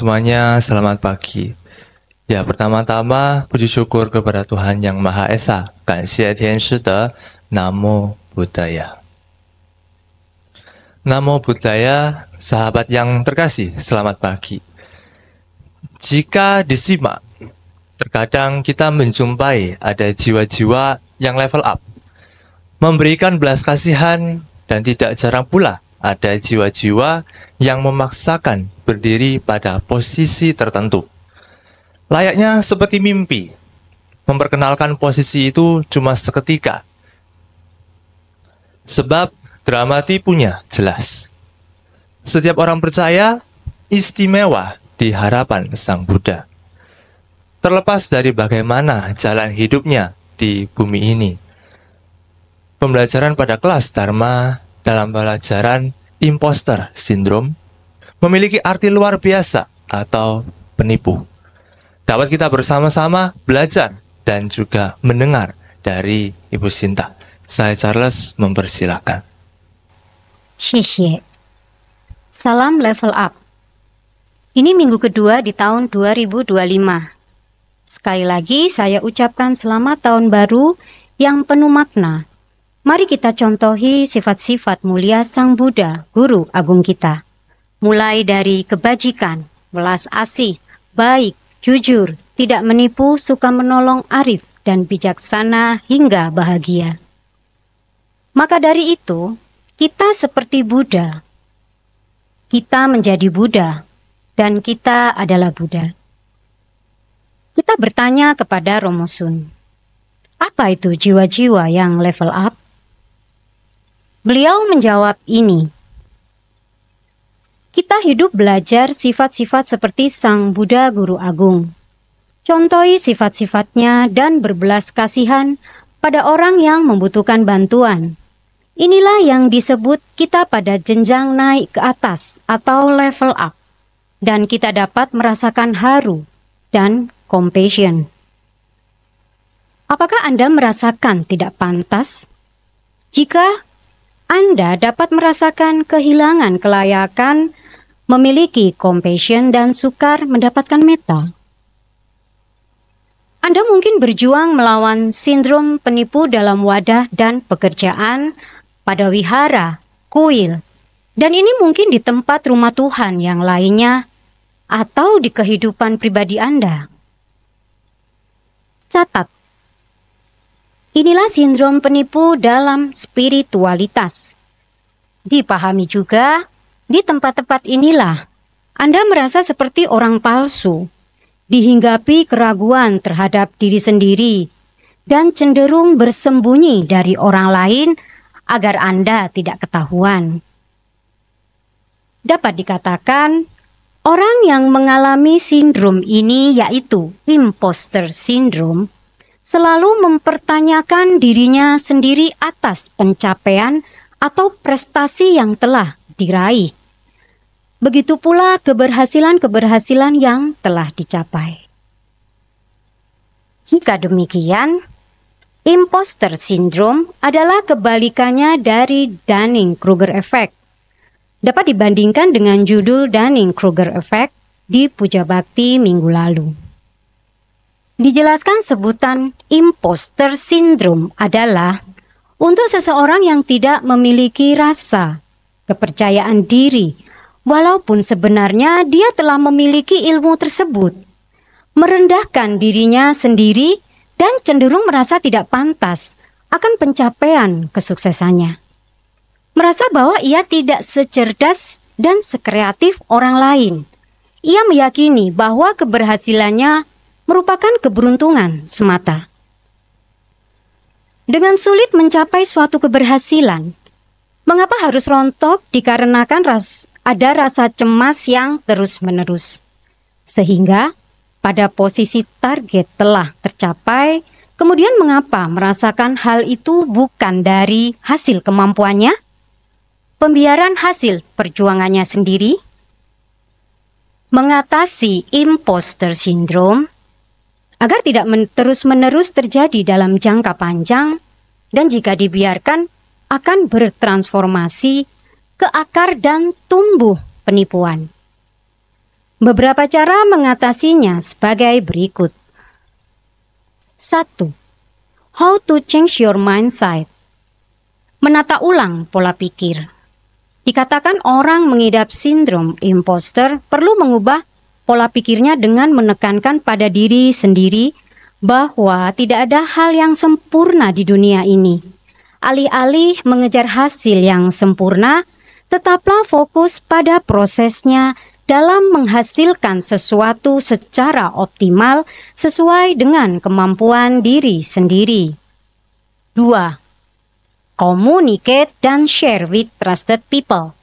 Semuanya, selamat pagi. Ya, pertama-tama puji syukur kepada Tuhan Yang Maha Esa. Kanxie Tian Shi De, Namo Buddhaya. Namo Buddhaya, sahabat yang terkasih, selamat pagi. Jika disimak, terkadang kita menjumpai ada jiwa-jiwa yang level up, memberikan belas kasihan, dan tidak jarang pula ada jiwa-jiwa yang memaksakan berdiri pada posisi tertentu. Layaknya seperti mimpi, memperkenalkan posisi itu cuma seketika. Sebab drama tipunya jelas. Setiap orang percaya istimewa di hadapan Sang Buddha. Terlepas dari bagaimana jalan hidupnya di bumi ini. Pembelajaran pada kelas Dharma dalam pelajaran imposter syndrome memiliki arti luar biasa atau penipu. Dapat kita bersama-sama belajar dan juga mendengar dari Ibu Sinta. Saya Charles mempersilahkan. 谢谢. Salam level up. Ini minggu kedua di tahun 2025. Sekali lagi saya ucapkan selamat tahun baru yang penuh makna. Mari kita contohi sifat-sifat mulia Sang Buddha, Guru Agung kita. Mulai dari kebajikan, belas asih, baik, jujur, tidak menipu, suka menolong, arif, dan bijaksana hingga bahagia. Maka dari itu, kita seperti Buddha. Kita menjadi Buddha, dan kita adalah Buddha. Kita bertanya kepada Romo Sun, apa itu jiwa-jiwa yang level up? Beliau menjawab ini, kita hidup belajar sifat-sifat seperti Sang Buddha Guru Agung. Contohi sifat-sifatnya dan berbelas kasihan pada orang yang membutuhkan bantuan. Inilah yang disebut kita pada jenjang naik ke atas atau level up. Dan kita dapat merasakan haru dan compassion. Apakah Anda merasakan tidak pantas? Jika Anda dapat merasakan kehilangan kelayakan, memiliki compassion dan sukar mendapatkan metta. Anda mungkin berjuang melawan sindrom penipu dalam wadah dan pekerjaan, pada wihara, kuil, dan ini mungkin di tempat rumah Tuhan yang lainnya, atau di kehidupan pribadi Anda. Catat. Inilah sindrom penipu dalam spiritualitas. Dipahami juga, di tempat-tempat inilah Anda merasa seperti orang palsu, dihinggapi keraguan terhadap diri sendiri, dan cenderung bersembunyi dari orang lain agar Anda tidak ketahuan. Dapat dikatakan, orang yang mengalami sindrom ini yaitu imposter syndrome, selalu mempertanyakan dirinya sendiri atas pencapaian atau prestasi yang telah diraih. Begitu pula keberhasilan-keberhasilan yang telah dicapai. Jika demikian, imposter syndrome adalah kebalikannya dari Dunning-Kruger effect. Dapat dibandingkan dengan judul Dunning-Kruger effect di Puja Bakti minggu lalu. Dijelaskan sebutan imposter syndrome adalah untuk seseorang yang tidak memiliki rasa kepercayaan diri, walaupun sebenarnya dia telah memiliki ilmu tersebut, merendahkan dirinya sendiri dan cenderung merasa tidak pantas akan pencapaian kesuksesannya. Merasa bahwa ia tidak secerdas dan sekreatif orang lain. Ia meyakini bahwa keberhasilannya merupakan keberuntungan semata. Dengan sulit mencapai suatu keberhasilan, mengapa harus rontok dikarenakan ada rasa cemas yang terus-menerus. Sehingga pada posisi target telah tercapai, Kemudian mengapa merasakan hal itu bukan dari hasil kemampuannya? Pembiaran hasil perjuangannya sendiri? Mengatasi imposter syndrome agar tidak terus-menerus terjadi dalam jangka panjang dan jika dibiarkan akan bertransformasi ke akar dan tumbuh penipuan. Beberapa cara mengatasinya sebagai berikut. 1. How to change your mindset. Menata ulang pola pikir. Dikatakan orang mengidap sindrom imposter perlu mengubah pola pikirnya dengan menekankan pada diri sendiri bahwa tidak ada hal yang sempurna di dunia ini. Alih-alih mengejar hasil yang sempurna, tetaplah fokus pada prosesnya dalam menghasilkan sesuatu secara optimal sesuai dengan kemampuan diri sendiri. 2. Communicate dan share with trusted people.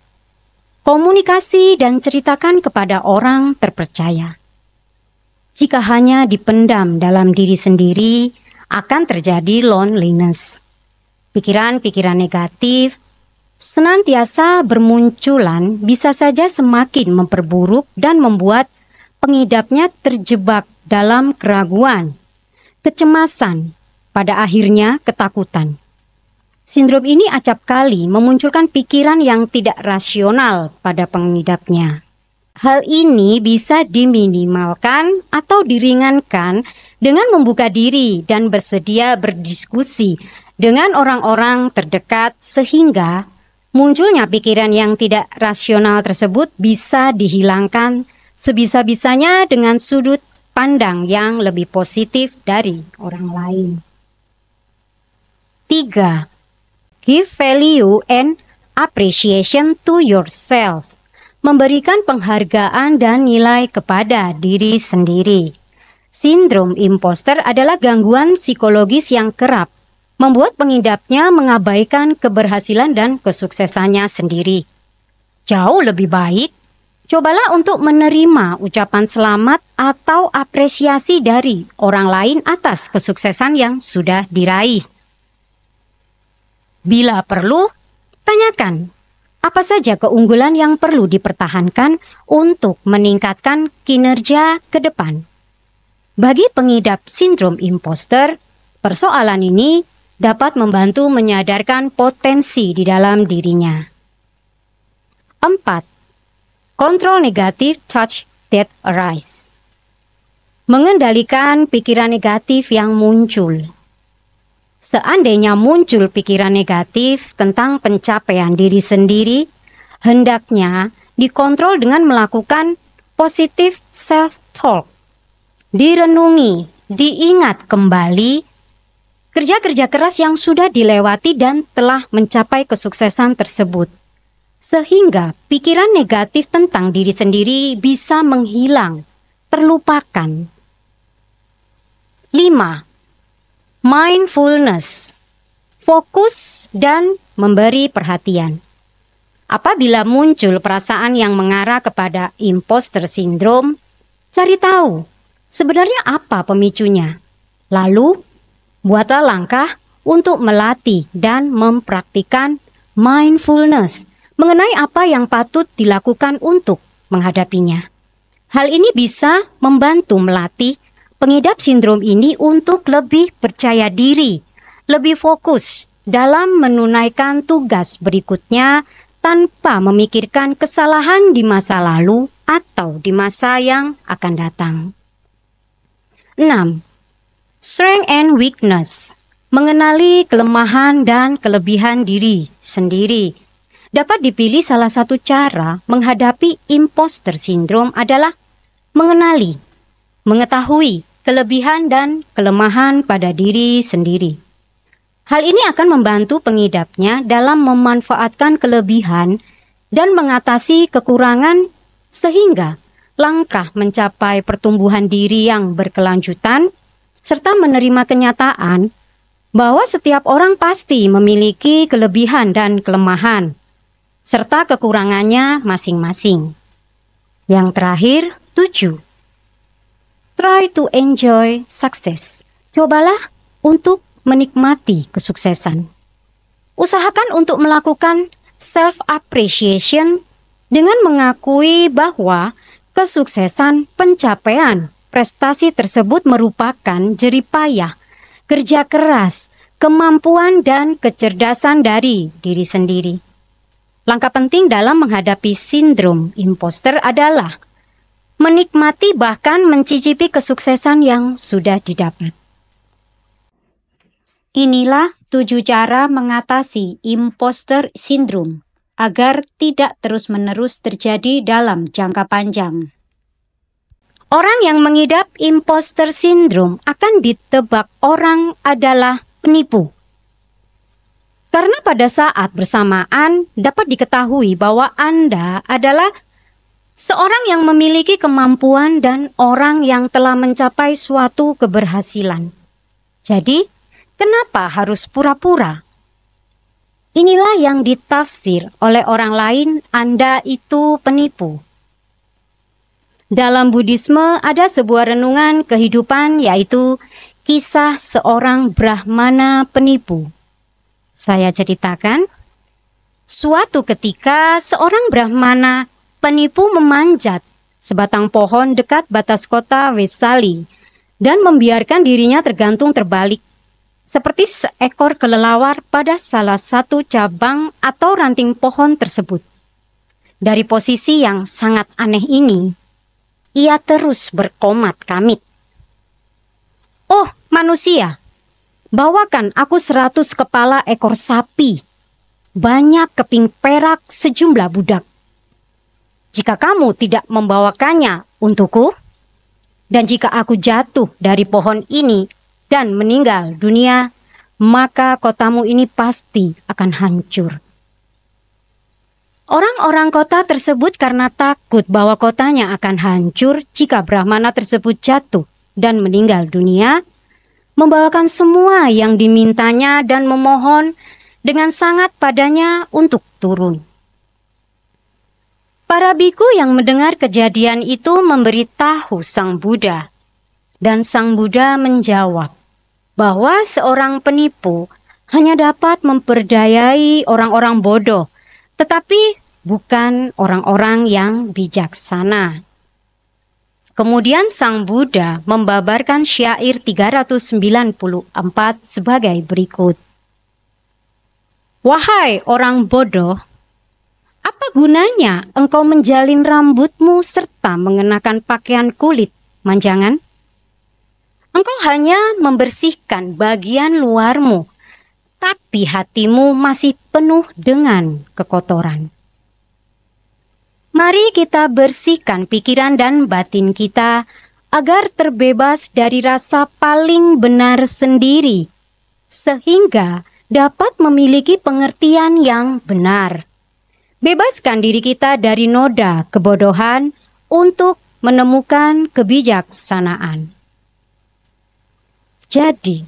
Komunikasi dan ceritakan kepada orang terpercaya. Jika hanya dipendam dalam diri sendiri, akan terjadi loneliness. Pikiran-pikiran negatif senantiasa bermunculan bisa saja semakin memperburuk dan membuat pengidapnya terjebak dalam keraguan, kecemasan, pada akhirnya ketakutan. Sindrom ini acap kali memunculkan pikiran yang tidak rasional pada pengidapnya. Hal ini bisa diminimalkan atau diringankan dengan membuka diri dan bersedia berdiskusi dengan orang-orang terdekat sehingga munculnya pikiran yang tidak rasional tersebut bisa dihilangkan sebisa-bisanya dengan sudut pandang yang lebih positif dari orang lain. 3. Give value and appreciation to yourself. Memberikan penghargaan dan nilai kepada diri sendiri. Sindrom imposter adalah gangguan psikologis yang kerap membuat pengidapnya mengabaikan keberhasilan dan kesuksesannya sendiri. Jauh lebih baik, cobalah untuk menerima ucapan selamat atau apresiasi dari orang lain atas kesuksesan yang sudah diraih. Bila perlu, tanyakan apa saja keunggulan yang perlu dipertahankan untuk meningkatkan kinerja ke depan. Bagi pengidap sindrom imposter, persoalan ini dapat membantu menyadarkan potensi di dalam dirinya. 4. Control negative thoughts that arise. Mengendalikan pikiran negatif yang muncul. Seandainya muncul pikiran negatif tentang pencapaian diri sendiri, hendaknya dikontrol dengan melakukan positive self-talk. Direnungi, diingat kembali kerja-kerja keras yang sudah dilewati dan telah mencapai kesuksesan tersebut. Sehingga pikiran negatif tentang diri sendiri bisa menghilang, terlupakan. 5. Mindfulness. Fokus dan memberi perhatian. Apabila muncul perasaan yang mengarah kepada imposter syndrome, cari tahu sebenarnya apa pemicunya. Lalu, buatlah langkah untuk melatih dan mempraktikkan mindfulness mengenai apa yang patut dilakukan untuk menghadapinya. Hal ini bisa membantu melatih pengidap sindrom ini untuk lebih percaya diri, lebih fokus dalam menunaikan tugas berikutnya tanpa memikirkan kesalahan di masa lalu atau di masa yang akan datang. 6. Strength and weakness. Mengenali kelemahan dan kelebihan diri sendiri. Dapat dipilih salah satu cara menghadapi imposter syndrome adalah mengenali, mengetahui kelebihan dan kelemahan pada diri sendiri. Hal ini akan membantu pengidapnya dalam memanfaatkan kelebihan dan mengatasi kekurangan sehingga langkah mencapai pertumbuhan diri yang berkelanjutan serta menerima kenyataan bahwa setiap orang pasti memiliki kelebihan dan kelemahan, serta kekurangannya masing-masing. Yang terakhir, 7. Try to enjoy success. Cobalah untuk menikmati kesuksesan. Usahakan untuk melakukan self-appreciation dengan mengakui bahwa kesuksesan pencapaian prestasi tersebut merupakan jerih payah, kerja keras, kemampuan dan kecerdasan dari diri sendiri. Langkah penting dalam menghadapi sindrom imposter adalah menikmati bahkan mencicipi kesuksesan yang sudah didapat. Inilah 7 cara mengatasi imposter syndrome agar tidak terus-menerus terjadi dalam jangka panjang. Orang yang mengidap imposter syndrome akan ditebak orang adalah penipu. Karena pada saat bersamaan dapat diketahui bahwa Anda adalah seorang yang memiliki kemampuan dan orang yang telah mencapai suatu keberhasilan. Jadi, kenapa harus pura-pura? Inilah yang ditafsir oleh orang lain, Anda itu penipu. Dalam Buddhisme ada sebuah renungan kehidupan yaitu kisah seorang Brahmana penipu. Saya ceritakan, suatu ketika seorang Brahmana penipu memanjat sebatang pohon dekat batas kota Vesali dan membiarkan dirinya tergantung terbalik seperti seekor kelelawar pada salah satu cabang atau ranting pohon tersebut. Dari posisi yang sangat aneh ini, ia terus berkomat kamit. "Oh manusia, bawakan aku 100 kepala ekor sapi, banyak keping perak sejumlah budak. Jika kamu tidak membawakannya untukku, dan jika aku jatuh dari pohon ini dan meninggal dunia, maka kotamu ini pasti akan hancur." Orang-orang kota tersebut karena takut bahwa kotanya akan hancur jika Brahmana tersebut jatuh dan meninggal dunia, membawakan semua yang dimintanya dan memohon dengan sangat padanya untuk turun. Para biku yang mendengar kejadian itu memberitahu Sang Buddha, dan Sang Buddha menjawab bahwa seorang penipu hanya dapat memperdayai orang-orang bodoh, tetapi bukan orang-orang yang bijaksana. Kemudian Sang Buddha membabarkan syair 394 sebagai berikut. "Wahai orang bodoh, apa gunanya engkau menjalin rambutmu serta mengenakan pakaian kulit manjangan? Engkau hanya membersihkan bagian luarmu, tapi hatimu masih penuh dengan kekotoran. Mari kita bersihkan pikiran dan batin kita agar terbebas dari rasa paling benar sendiri, sehingga dapat memiliki pengertian yang benar. Bebaskan diri kita dari noda kebodohan untuk menemukan kebijaksanaan." Jadi,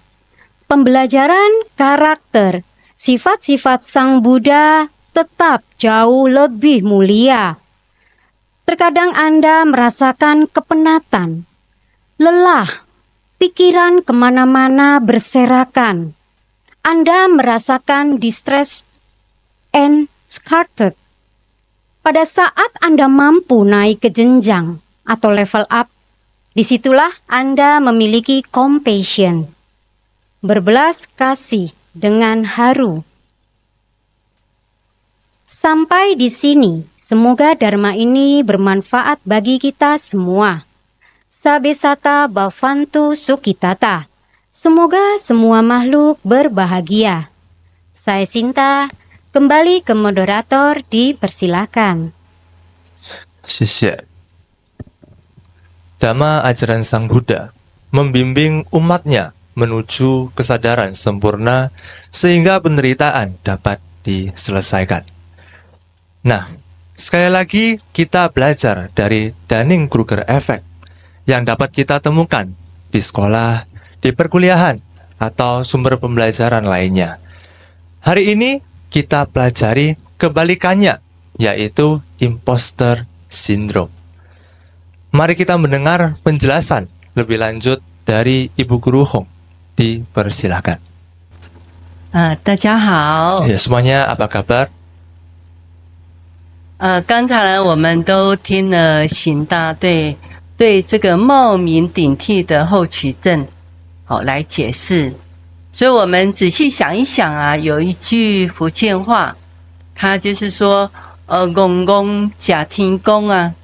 pembelajaran karakter, sifat-sifat Sang Buddha tetap jauh lebih mulia. Terkadang Anda merasakan kepenatan, lelah, pikiran kemana-mana berserakan. Anda merasakan distressed and scattered. Pada saat Anda mampu naik ke jenjang atau level up, disitulah Anda memiliki compassion, berbelas kasih dengan haru. Sampai di sini, semoga Dharma ini bermanfaat bagi kita semua. Sabesata bhavantu sukhitata. Semoga semua makhluk berbahagia. Saya Sinta, kembali ke moderator, dipersilakan. Sisya. Dhamma ajaran Sang Buddha membimbing umatnya menuju kesadaran sempurna sehingga penderitaan dapat diselesaikan. Nah, sekali lagi kita belajar dari Dunning-Kruger Effect yang dapat kita temukan di sekolah, di perkuliahan, atau sumber pembelajaran lainnya. Hari ini kita pelajari kebalikannya, yaitu imposter syndrome. Mari kita mendengar penjelasan lebih lanjut dari Ibu Guru Hong Dipersilahkan. 大家好。 Ya, semuanya apa kabar? 刚才呢，我们都听了邢大对这个冒名顶替的后取证，来解释。所以我们仔细想一想啊，有一句福建话，它就是说，公公假天公啊，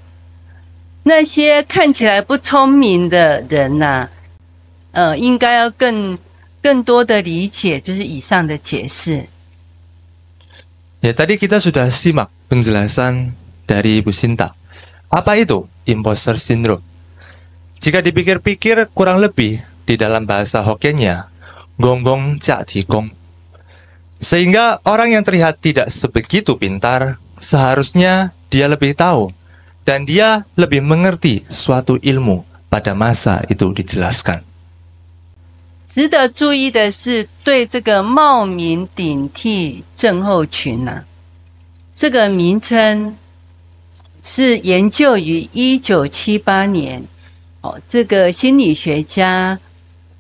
那些看起来不聪明的人呐、应该要更多的理解，就是以上的解释。 Ya, tadi kita sudah simak penjelasan dari Ibu Sinta. Apa itu imposter syndrome? Jika dipikir-pikir kurang lebih di dalam bahasa Hokkiennya, gonggong cak tikong. Sehingga orang yang terlihat tidak sebegitu pintar, seharusnya dia lebih tahu dan dia lebih mengerti suatu ilmu pada masa itu dijelaskan. 值得注意的是，对这个冒名顶替症候群这个名称是研究于1978年，这个心理学家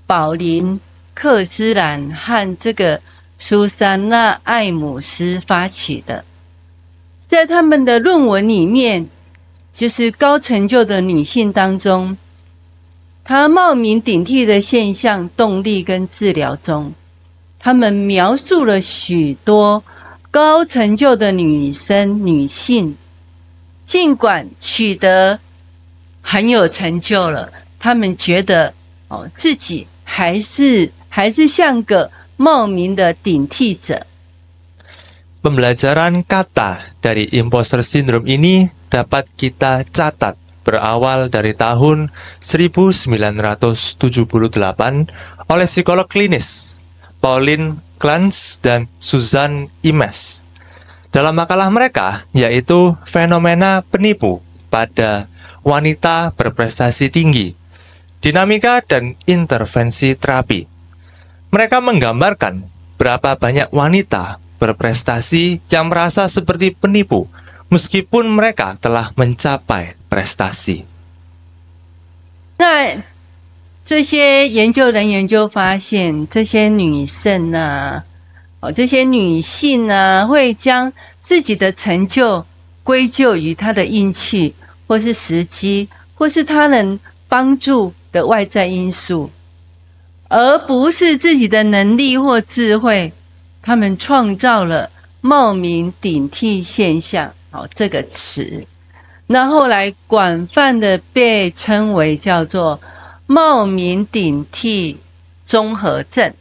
保林·克斯兰和这个苏珊娜·艾姆斯发起的。在他们的论文里面，就是高成就的女性当中，他冒名顶替的现象、动力跟治疗中，他们描述了许多高成就的女性，尽管取得很有成就了，他们觉得自己还是像个冒名的顶替者。 Pembelajaran kata dari imposter syndrome ini dapat kita catat berawal dari tahun 1978 oleh psikolog klinis Pauline Clance dan Susan Imes. Dalam makalah mereka, yaitu fenomena penipu pada wanita berprestasi tinggi, dinamika dan intervensi terapi. Mereka menggambarkan berapa banyak wanita berprestasi yang merasa seperti penipu meskipun mereka telah mencapai prestasi. 那这些研究人员就发现，这些女生这些女性会将自己的成就归咎于她的运气，或是时机，或是他人帮助的外在因素，而不是自己的能力或智慧。他们创造了冒名顶替现象，这个词，那后来广泛的被称为叫做冒名顶替综合症。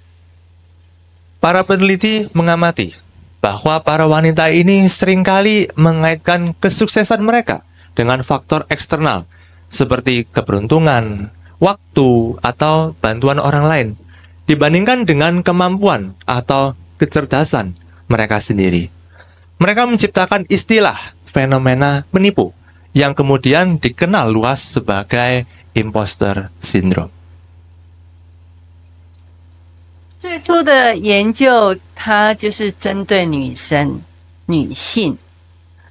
Para peneliti mengamati bahwa para wanita ini seringkali mengaitkan kesuksesan mereka dengan faktor eksternal seperti keberuntungan, waktu, atau bantuan orang lain dibandingkan dengan kemampuan atau kecerdasan mereka sendiri. Mereka menciptakan istilah fenomena penipu yang kemudian dikenal luas sebagai imposter syndrome. 最初的研究，它就是针对女性。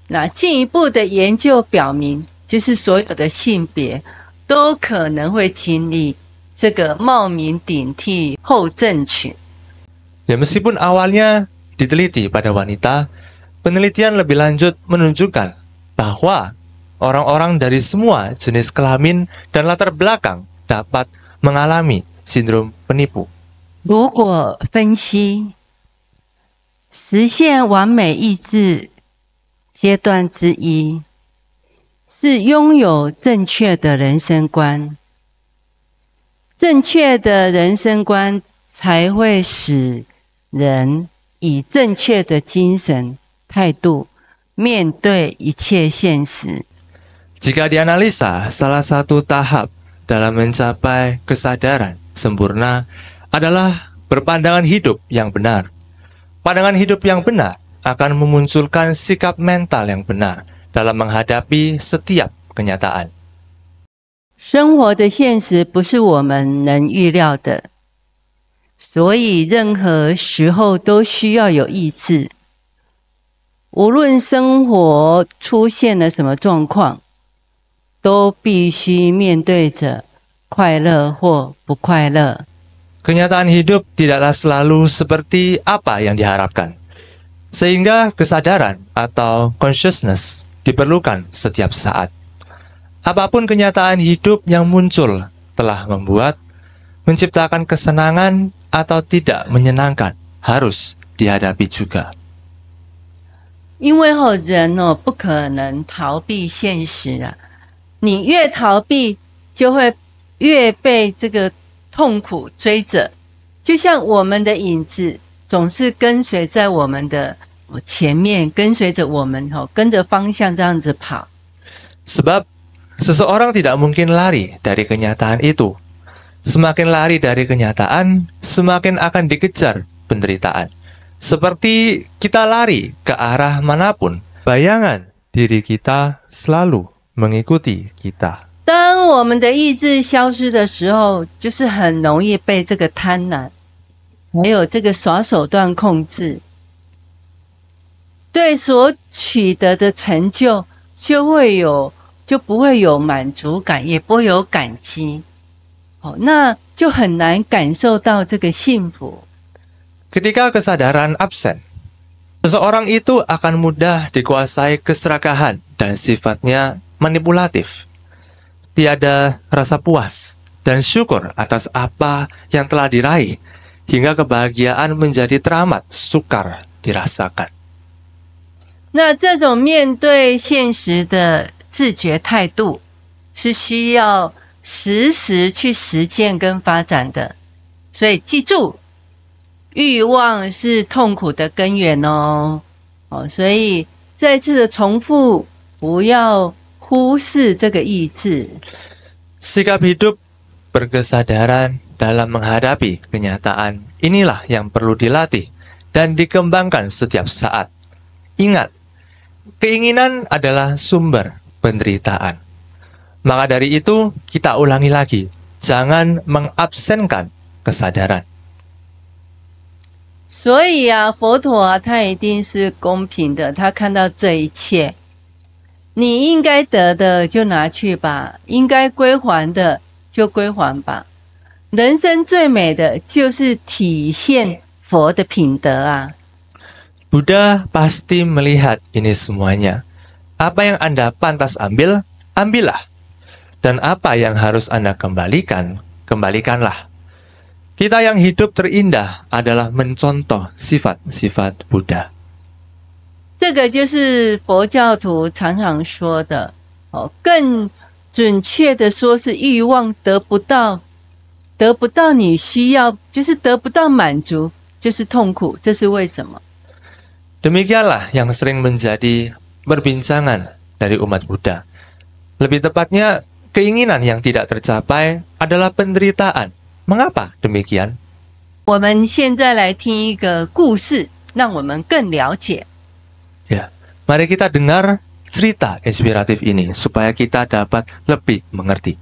那进一步的研究表明，就是所有的性别都可能会经历这个冒名顶替后症群。 Ya, meskipun awalnya diteliti pada wanita, penelitian lebih lanjut menunjukkan bahwa orang-orang dari semua jenis kelamin dan latar belakang dapat mengalami sindrom penipu. 如果分析实现完美意志阶段之一是拥有正确的人生观，正确的人生观才会使人以正确的精神态度面对一切现实。 Jika dianalisa, salah satu tahap dalam mencapai kesadaran sempurna adalah berpandangan hidup yang benar. Pandangan hidup yang benar akan memunculkan sikap mental yang benar dalam menghadapi setiap kenyataan. 生活的现实不是我们能预料的，所以任何时候都需要有意志。无论生活出现了什么状况，都必须面对着快乐或不快乐。kenyataan hidup tidaklah selalu seperti apa yang diharapkan. Sehingga kesadaran atau consciousness diperlukan setiap saat. Apapun kenyataan hidup yang muncul telah membuat, menciptakan kesenangan atau tidak menyenangkan harus dihadapi juga. 因为人不可能逃避现实啊，你越逃避，就会越被这个痛苦追着，就像我们的影子总是跟随在我们的前面，跟随着我们跟着方向这样子跑。 Sebab seseorang tidak mungkin lari dari kenyataan itu. Semakin lari dari kenyataan, semakin akan dikejar penderitaan. Seperti kita lari ke arah manapun, bayangan diri kita selalu mengikuti kita. 当我们的意志消失的时候，就是很容易被这个贪婪，还有这个耍手段控制，对所取得的成就就不会有满足感，也不会有感激，那就很难感受到这个幸福。 Ketika kesadaran absen, seseorang itu akan mudah dikuasai keserakahan dan sifatnya manipulatif. Tiada rasa puas dan syukur atas apa yang telah diraih, hingga kebahagiaan menjadi teramat sukar dirasakan. 那这种面对现实的自觉态度，是需要时时去实践跟发展的。所以记住，欲望是痛苦的根源哦。所以再次的重复，不要忽视这个意志。 Sikap hidup berkesadaran dalam menghadapi kenyataan inilah yang perlu dilatih dan dikembangkan setiap saat. Ingat, keinginan adalah sumber penderitaan. Maka dari itu, kita ulangi lagi, jangan mengabsenkan kesadaran. 所以啊，佛陀啊，他一定是公平的，他看到这一切，你应该得的就拿去吧，应该归还的就归还吧。人生最美的就是体现佛的品德啊。 Buddha pasti melihat ini semuanya. Apa yang Anda pantas ambil, ambillah. Dan apa yang harus Anda kembalikan, kembalikanlah. Kita yang hidup terindah adalah mencontoh sifat-sifat Buddha. 这个就是佛教徒常常说的更准确的说是欲望得不到你需要，就是得不到满足，就是痛苦。这是为什么？ Demikianlah yang sering menjadi perbincangan dari umat Buddha. Lebih tepatnya, keinginan yang tidak tercapai adalah penderitaan. Mengapa demikian? 我们现在来听一个故事，让我们更了解。 Ya, mari kita dengar cerita inspiratif ini supaya kita dapat lebih mengerti.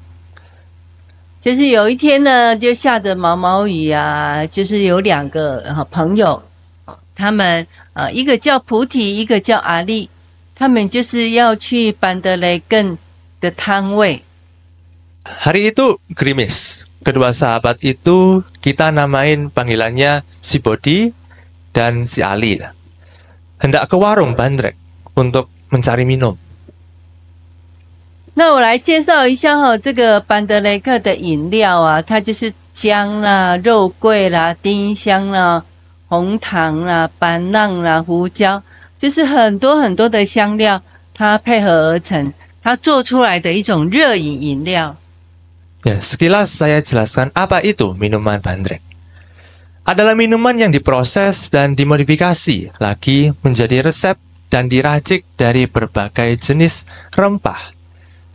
就是有一天呢，就下着毛毛雨啊，就是有两个朋友，他们一个叫菩提，一个叫阿利，他们就是要去班德雷根的摊位。 Hari itu gerimis. Kedua sahabat itu kita namain panggilannya si Bodhi dan si Ali. Hendak ke warung Bandrek untuk mencari minum. 那我来介绍一下这个班德雷克的饮料啊，它就是姜啦、肉桂啦、丁香啦、红糖啦、板浪啦、胡椒，就是很多很多的香料，它配合而成，它做出来的一种热饮料。 Ya, sekilas saya jelaskan apa itu minuman Bandrek. Adalah minuman yang diproses dan dimodifikasi lagi menjadi resep dan diracik dari berbagai jenis rempah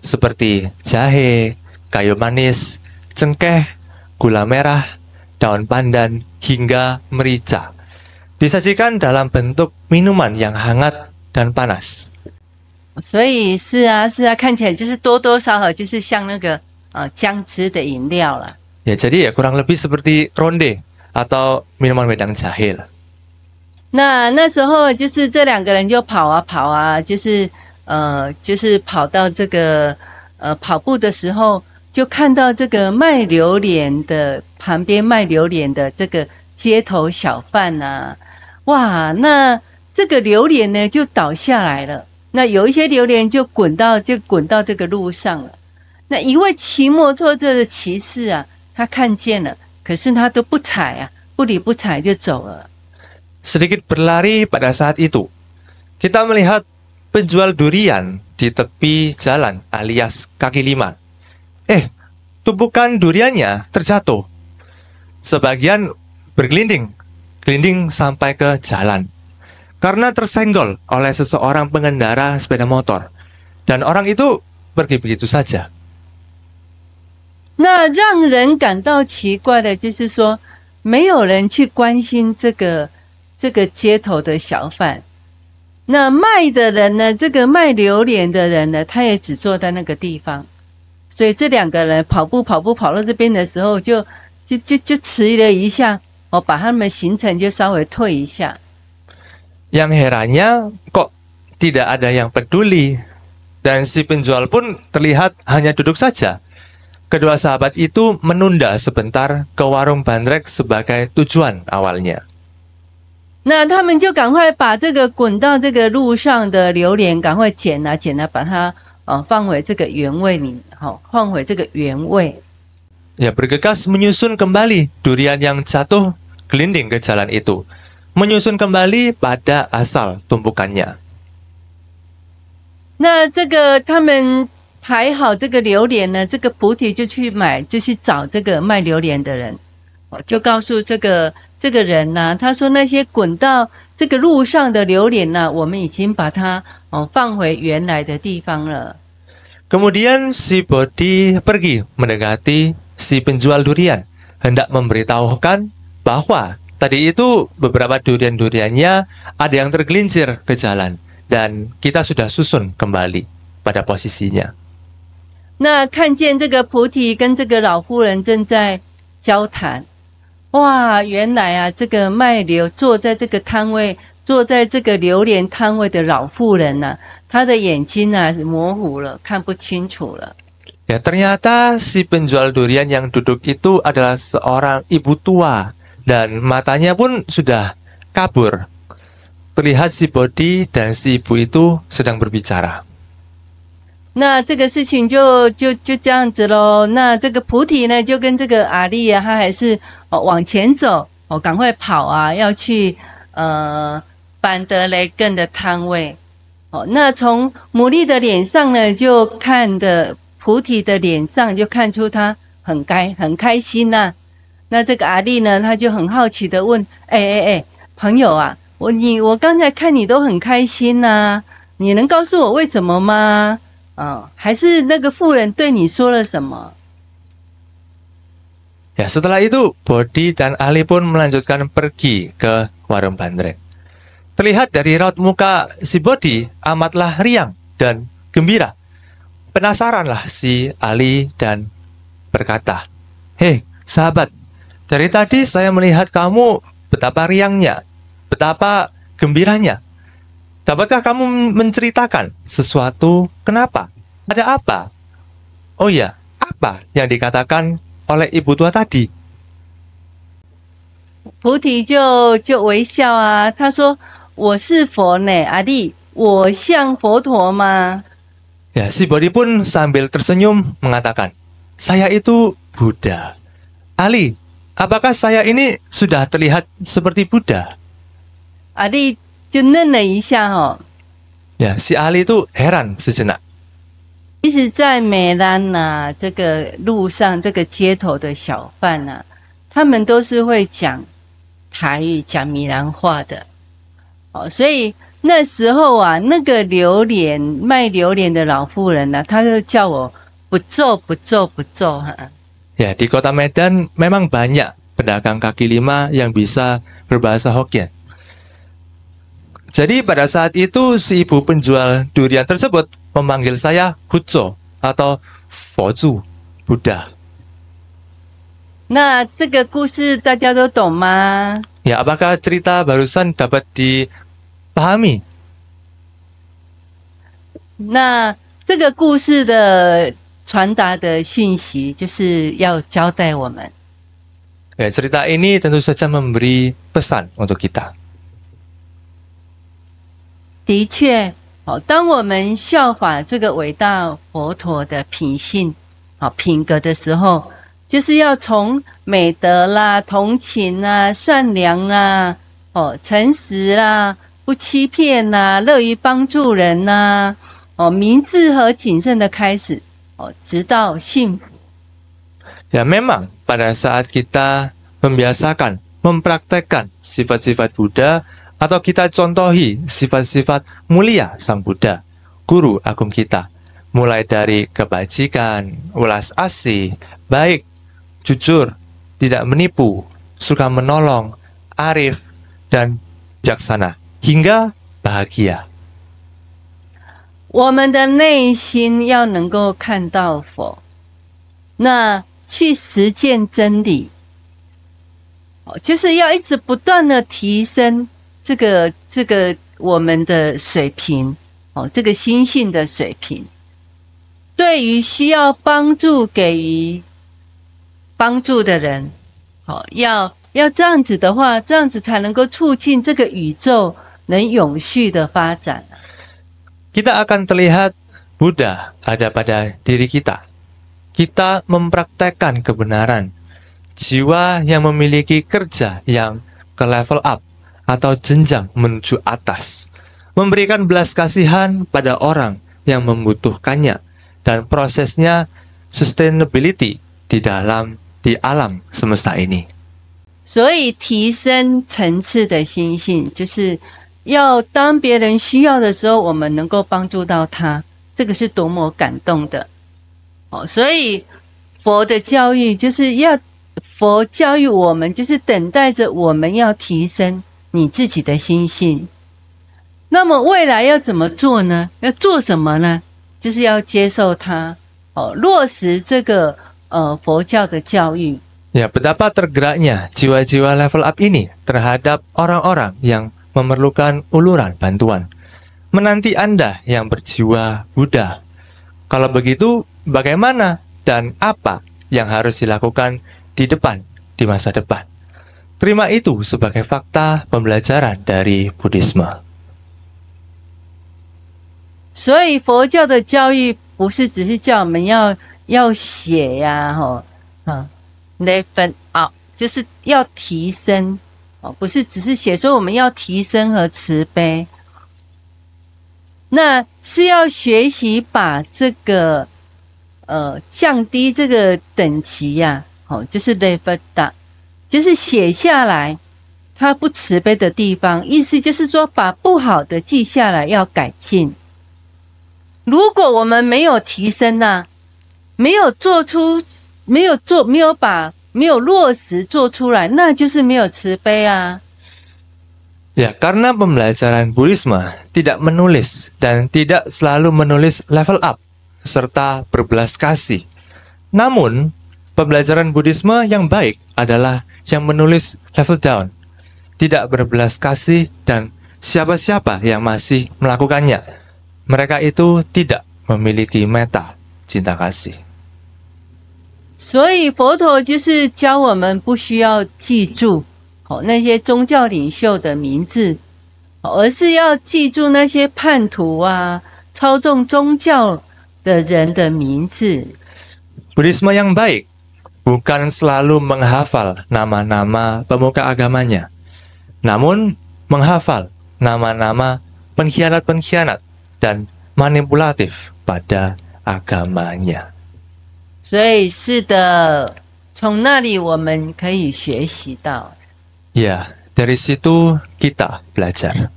seperti jahe, kayu manis, cengkeh, gula merah, daun pandan, hingga merica. Disajikan dalam bentuk minuman yang hangat dan panas. 所以是啊，看起来就是多多少少就是像那个姜汁的饮料啦。 Ya, jadi ya kurang lebih seperti ronde atau minuman wedang jahe lah. 那时候就是这两个人就跑啊，就是跑到这个跑步的时候，就看到这个卖榴莲的旁边卖榴莲的这个街头小贩啊，哇，那这个榴莲呢就倒下来了，那有一些榴莲就滚到这个路上了。那一位骑摩托车的骑士啊，他看见了，可是他都不踩啊，不理不睬就走了。Sedikit berlari pada saat itu, kita melihat penjual durian di tepi jalan alias kaki lima. Tumpukan duriannya terjatuh. Sebagian bergelinding sampai ke jalan karena tersenggol oleh seseorang pengendara sepeda motor. Dan orang itu pergi begitu saja. 那让人感到奇怪的就是说，没有人去关心这个街头的小贩。那卖的人呢，这个卖榴莲的人呢，他也只坐在那个地方。所以这两个人跑步跑到这边的时候就迟了一下，把他们行程就稍微退一下。Yang herannya kok tidak ada yang peduli dan si penjual pun terlihat hanya duduk saja. Kedua sahabat itu menunda sebentar ke warung bandrek sebagai tujuan awalnya. 那他们就赶快把这个滚到这个路上的榴莲赶快捡啊，把它放回这个原位里，放回这个原位。Ya, bergegas menyusun kembali durian yang jatuh gelinding ke jalan itu, menyusun kembali pada asal tumpukannya. 那这个他们排好这个榴莲呢，这个菩提就去找这个卖榴莲的人，就告诉这个人呢，他说那些滚到这个路上的榴莲呢，我们已经把它放回原来的地方了。Kemudian si Bodhi pergi mendekati si penjual durian, hendak memberitahukan bahwa tadi itu beberapa durian-duriannya ada yang tergelincir ke jalan dan kita sudah susun kembali pada posisinya. 那看见这个菩提跟这个老妇人正在交谈，哇，原来啊，这个坐在这个榴莲摊位的老妇人呢，她的眼睛啊模糊了，看不清楚了。Ya, ternyata si penjual durian yang duduk itu adalah seorang ibu tua dan matanya pun sudah kabur. Terlihat si Bodhi dan si ibu itu sedang berbicara. 那这个事情就这样子咯。那这个菩提呢，就跟这个阿丽啊，他还是往前走，赶快跑啊，要去班德雷根的摊位。那从牡蛎的脸上呢，就看的菩提的脸上就看出他很开心呐。那这个阿丽呢，他就很好奇的问：朋友啊，我刚才看你都很开心呐，你能告诉我为什么吗？还是那个妇人对你说了什么？ Ya, setelah itu Bodhi dan Ali pun melanjutkan pergi ke warung bandrek. Terlihat dari raut muka si Bodhi amatlah riang dan gembira. Penasaranlah si Ali dan berkata, "Hei, sahabat, dari tadi saya melihat kamu betapa riangnya, betapa gembiranya. Dapatkah kamu menceritakan sesuatu? Kenapa? Ada apa? Oh ya, apa yang dikatakan oleh ibu tua tadi?" 菩提就微笑啊，他说：“我是佛呢，阿弟，我像佛陀吗？” Ya, si Bodhi pun sambil tersenyum mengatakan, "Saya itu Buddha." Ali, apakah saya ini sudah terlihat seperti Buddha? 阿弟就愣了一下Ya, si Ali itu heran sejenak. 其实，在美兰呐，这个路上，这个街头的小贩呐，他们都是会讲台语、讲闽南话的。所以那时候啊，那个卖榴莲的老妇人呢，她就叫我不皱。Ya, di kota Medan memang banyak pedagang kaki lima yang bisa berbahasa Hokkien. Jadi pada saat itu si ibu penjual durian tersebut memanggil saya Huzo atau Fozu, Buddha. 那这个故事大家都懂吗？ Ya, apakah cerita barusan dapat dipahami? 那这个故事的传达的讯息就是要交代我们。Ya, cerita ini tentu saja memberi pesan untuk kita. 的确，当我们效法这个伟大佛陀的品性、品格的时候，就是要从美德啦、同情啦、善良啦、诚实啦、不欺骗啦、乐于帮助人啦、明智和谨慎的开始，直到幸福。Ya, memang pada saat kita membiasakan, mempraktekkan sifat-sifat Buddha atau kita contohi sifat-sifat mulia Sang Buddha, guru agung kita, mulai dari kebajikan, welas asih, baik, jujur, tidak menipu, suka menolong, arif, dan bijaksana, hingga bahagia. 我们的内心要能够看到佛，那去实践真理，就是要一直不断的提升这个我们的水平，这个心性的水平。对于需要帮助给予帮助的人，要这样子的话，这样子才能够促进这个宇宙能永续的发展。Kita akan terlihat Buddha ada pada diri kita. Kita mempraktekkan kebenaran, jiwa yang memiliki kerja yang ke level up atau jenjang menuju atas, memberikan belas kasihan pada orang yang membutuhkannya, dan prosesnya sustainability di alam semesta ini. 所以提升层次的心性，就是要当别人需要的时候，我们能够帮助到他，这个是多么感动的。所以佛的教育就是要佛教育我们，就是等待着我们要提升你自己的心性。那么未来要怎么做呢？要做什么呢？就是要接受它，落实这个佛教的教育。Ya, betapa tergeraknya jiwa-jiwa level up ini terhadap orang-orang yang memerlukan uluran bantuan. Menanti Anda yang berjiwa Buddha. Kalau begitu, bagaimana dan apa yang harus dilakukan di masa depan? Terima itu sebagai fakta pembelajaran dari Buddhisme. 所以佛教的教育不是只是叫我们要写呀，level up， 就是要提升，不是只是写说我们要提升和慈悲，那是要学习把这个降低这个等级呀，就是 level down， 就是写下来它不慈悲的地方，意思就是说把不好的记下来要改进。如果我们没有提升没有做出，没有落实做出来，那就是没有慈悲啊。Ya, karena pembelajaran Buddhisme tidak menulis dan tidak selalu menulis level up serta berbelas kasih. Namun, pembelajaran Buddhisme yang baik adalah yang menulis level down, tidak berbelas kasih, dan siapa-siapa yang masih melakukannya, mereka itu tidak memiliki metta, cinta kasih. 所以佛陀就是教我们不需要记住那些宗教领袖的名字，而是要记住那些叛徒啊、操纵宗教的人的名字。 Buddhisme yang baik bukan selalu menghafal nama-nama pemuka agamanya, namun menghafal nama-nama pengkhianat-pengkhianat dan manipulatif pada agamanya. 所以是的，从那里我们可以学习到。Ya, dari situ kita belajar.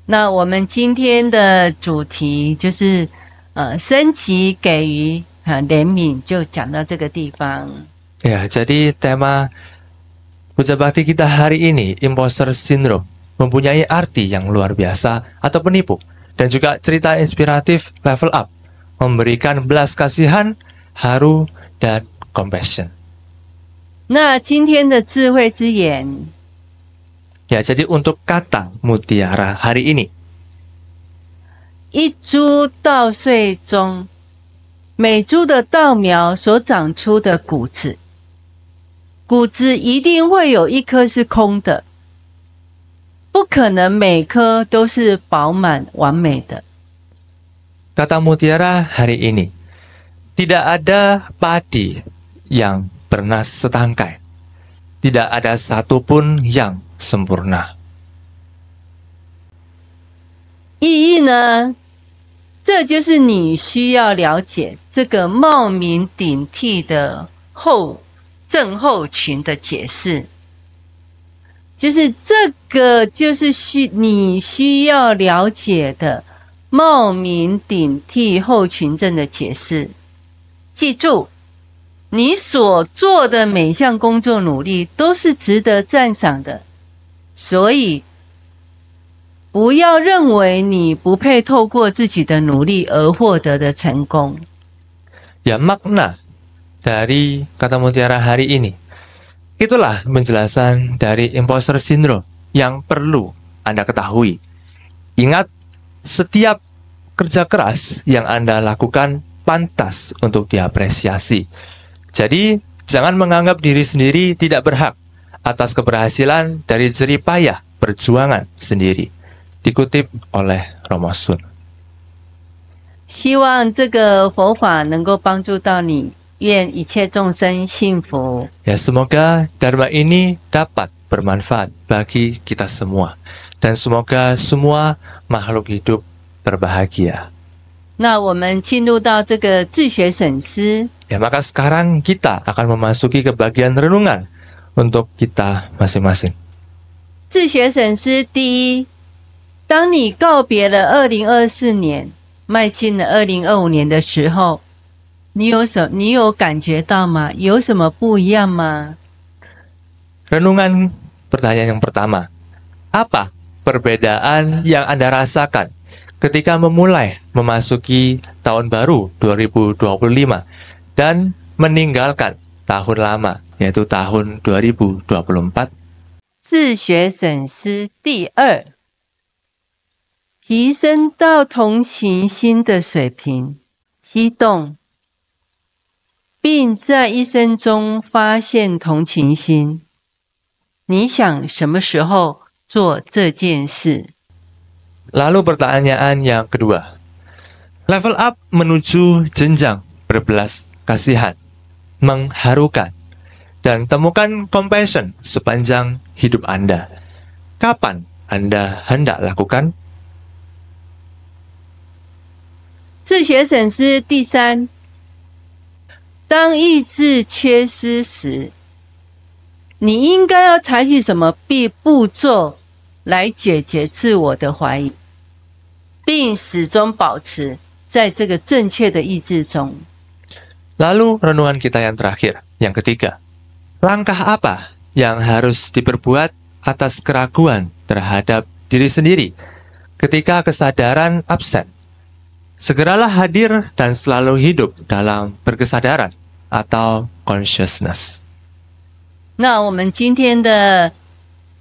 那我们今天的主题就是升级给予怜悯，就讲到这个地方。 Ya, jadi tema Puja Bakti kita hari ini, Imposter Syndrome, mempunyai arti yang luar biasa atau penipu, dan juga cerita inspiratif level up, memberikan belas kasihan, haru, dan compassion. 那今天的智慧之言， Ya, jadi untuk kata mutiara hari ini, 一株稻穗中，每株的稻苗所长出的谷子，谷子一定会有一颗是空的，不可能每颗都是饱满完美的。 Kata mutiara hari ini, tidak ada padi yang pernah setangkai. Tidak ada satupun yang sempurna. 意义呢？这就是你需要了解这个冒名顶替的症候群的解释，就是这个就是你需要了解的冒名顶替后群症的解释。记住，你所做的每项工作努力都是值得赞赏的，所以不要认为你不配透过自己的努力而获得的成功。 Ya, makna dari kata mutiara hari ini. Itulah penjelasan dari imposter syndrome yang perlu Anda ketahui. Ingat, setiap kerja keras yang Anda lakukan pantas untuk diapresiasi. Jadi, jangan menganggap diri sendiri tidak berhak atas keberhasilan dari jerih payah perjuangan sendiri. Dikutip oleh Romo Sun. 希望这个佛法能够帮助到你，愿一切众生幸福。 Ya, semoga Dharma ini dapat bermanfaat bagi kita semua. Dan semoga semua makhluk hidup berbahagia. 那我们进入到这个自学省思， Ya, maka sekarang kita akan memasuki ke bagian renungan untuk kita masing-masing. 自学省思第一，当你告别了2024年，迈进了2025年的时候，你有感觉到吗？有什么不一样吗？ Renungan pertanyaan yang pertama. Apa perbedaan yang Anda rasakan ketika memulai memasuki tahun baru 2025 dan meninggalkan tahun lama, yaitu tahun 2024? 自学省思第二，提升到同情心的水平，激动，并在一生中发现同情心。你想什么时候做这件事？ Lalu pertanyaan yang kedua. Level up menuju jenjang berbelas kasihan, mengharukan, dan temukan compassion sepanjang hidup Anda. Kapan Anda hendak lakukan? 自学省思第三，当意志缺失时，你应该要采取什么步骤来解决自我的怀疑，并始终保持在这个正确的意志中。 Lalu renungan kita yang terakhir, yang ketiga. Langkah apa yang harus diperbuat atas keraguan terhadap diri sendiri ketika kesadaran absen? Segeralah hadir dan selalu hidup dalam berkesadaran atau consciousness. 那我们今天的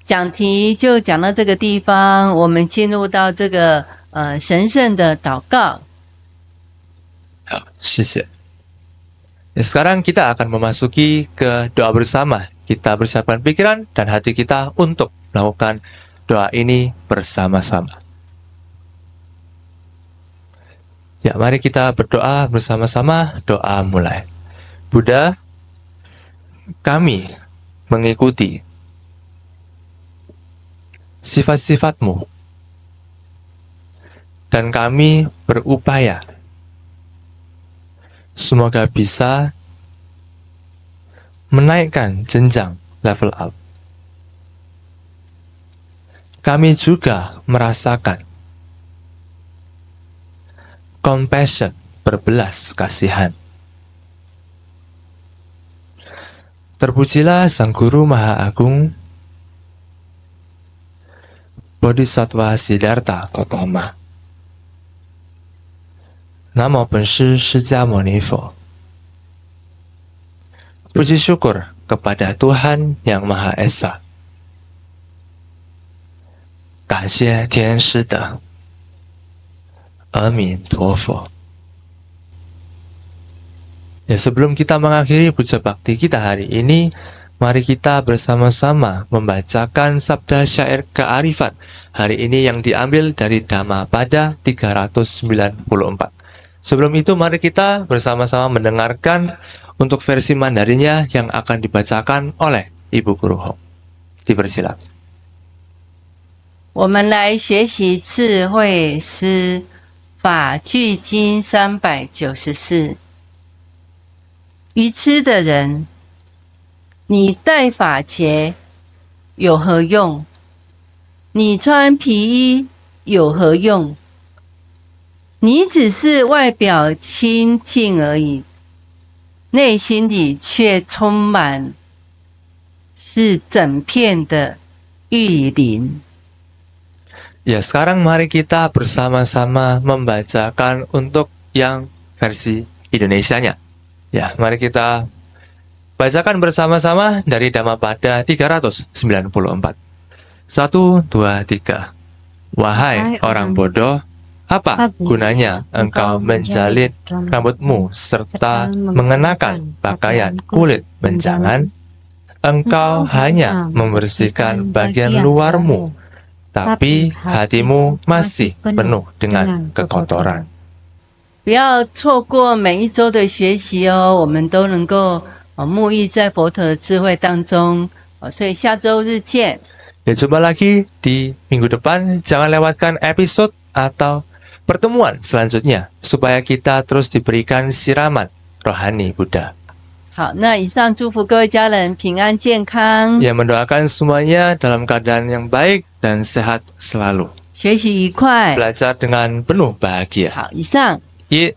讲题就讲到这个地方，我们进入到这个神圣的祷告。 Shishya. Ya, sekarang kita akan memasuki ke doa bersama. Kita persiapkan pikiran dan hati kita untuk melakukan doa ini bersama-sama. Ya, mari kita berdoa bersama-sama. Doa mulai. Buddha, kami mengikuti sifat-sifatmu dan kami berupaya semoga bisa menaikkan jenjang level up. Kami juga merasakan compassion, berbelas kasihan. Terpujilah Sang Guru Maha Agung, Bodhisattva Siddhartha Gautama. Namo Benshi释迦牟尼佛. Puji syukur kepada Tuhan Yang Maha Esa. 感谢天师德。阿弥陀佛。Ya, sebelum kita mengakhiri puja bakti kita hari ini, mari kita bersama-sama membacakan sabda syair kearifan hari ini yang diambil dari Dhammapada 394. Sebelum itu, mari kita bersama-sama mendengarkan untuk versi Mandarinnya yang akan dibacakan oleh Ibu Guru Hong. Dipersilakan. 我们来学习智慧诗法句经394。愚痴的人，你戴法节有何用？你穿皮衣有何用？你只是外表清净而已，内心里却充满是整片的玉林。 Ya, sekarang mari kita bersama-sama membacakan untuk yang versi Indonesianya. Ya, mari kita bacakan bersama-sama dari Dhammapada 394. 1, 2, 3. Wahai orang bodoh, apa gunanya engkau menjalin rambutmu serta mengenakan pakaian kulit menjangan? Engkau hanya membersihkan bagian luarmu, tapi hatimu masih penuh dengan kekotoran. 不要错过每一周的学习哦，我们都能够沐浴在佛陀的智慧当中所以下周日见。 Ya, coba lagi di minggu depan, jangan lewatkan episode atau pertemuan selanjutnya supaya kita terus diberikan siraman rohani Buddha. 好，那以上祝福各位家人平安健康， Ya, mendoakan semuanya dalam keadaan yang baik dan sehat selalu. 学习愉快。 Belajar dengan penuh bahagia. 好，以上。 Ye